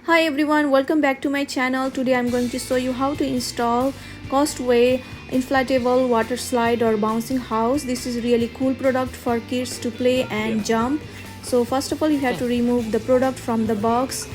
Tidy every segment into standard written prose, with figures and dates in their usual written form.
Hi everyone, welcome back to my channel. Today I'm going to show you how to install Costway inflatable water slide or bouncing house. This is really cool product for kids to play and jump. So first of all, you have to remove the product from the box,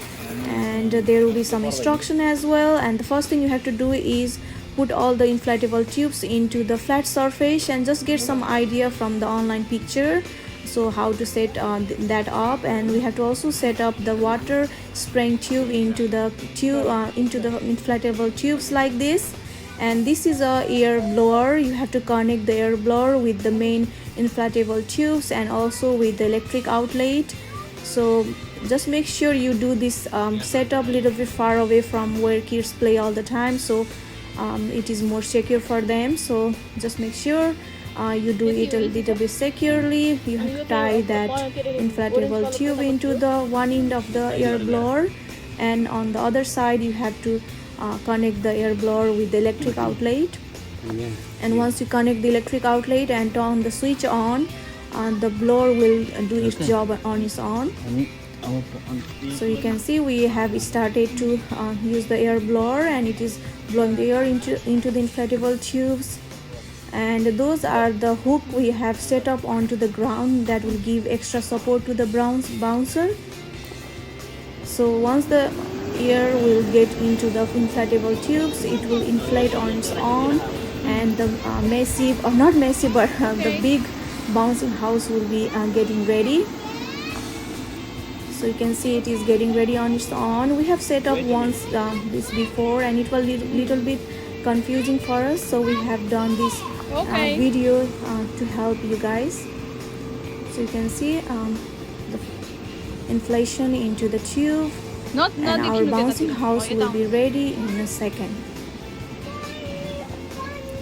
and there will be some instruction as well. And the first thing you have to do is put all the inflatable tubes into the flat surface and just get some idea from the online picture, so how to set that up. And we have to also set up the water spraying tube into the inflatable tubes like this. And this is a air blower. You have to connect the air blower with the main inflatable tubes and also with the electric outlet. So just make sure you do this setup a little bit far away from where kids play all the time, so it is more secure for them. So just make sure you do it a little bit securely. You have to tie that inflatable tube into the one end of the air blower, and on the other side you have to connect the air blower with the electric outlet. And once you connect the electric outlet and turn the switch on, the blower will do its job on its own. So you can see we have started to use the air blower, and it is blowing the air into the inflatable tubes. And those are the hook we have set up onto the ground that will give extra support to the bouncer. So once the air will get into the inflatable tubes, it will inflate on its own, and the massive, or not massive, but the big bouncing house will be getting ready. So you can see it is getting ready on its own. We have set up once this before, and it was little bit confusing for us, so we have done this video to help you guys. So you can see the inflation into the tube, and our bouncing house will be ready in a second.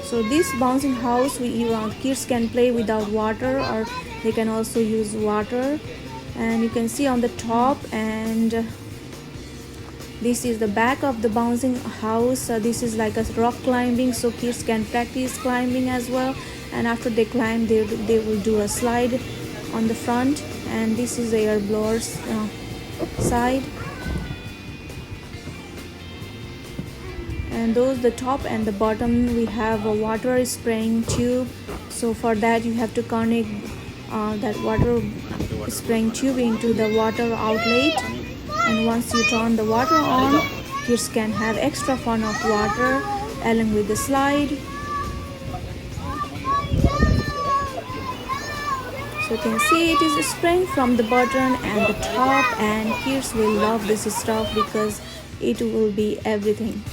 So this bouncing house, kids can play without water, or they can also use water. And you can see on the top, and this is the back of the bouncing house. This is like a rock climbing, so kids can practice climbing as well. And after they climb, they will do a slide on the front. And this is the air blower's side. And those, the top and the bottom, we have a water spraying tube. So for that you have to connect that water spraying tube into the water outlet. And once you turn the water on, kids can have extra fun of water along with the slide. So you can see it is spraying from the bottom and the top, and kids will love this stuff because it will be everything.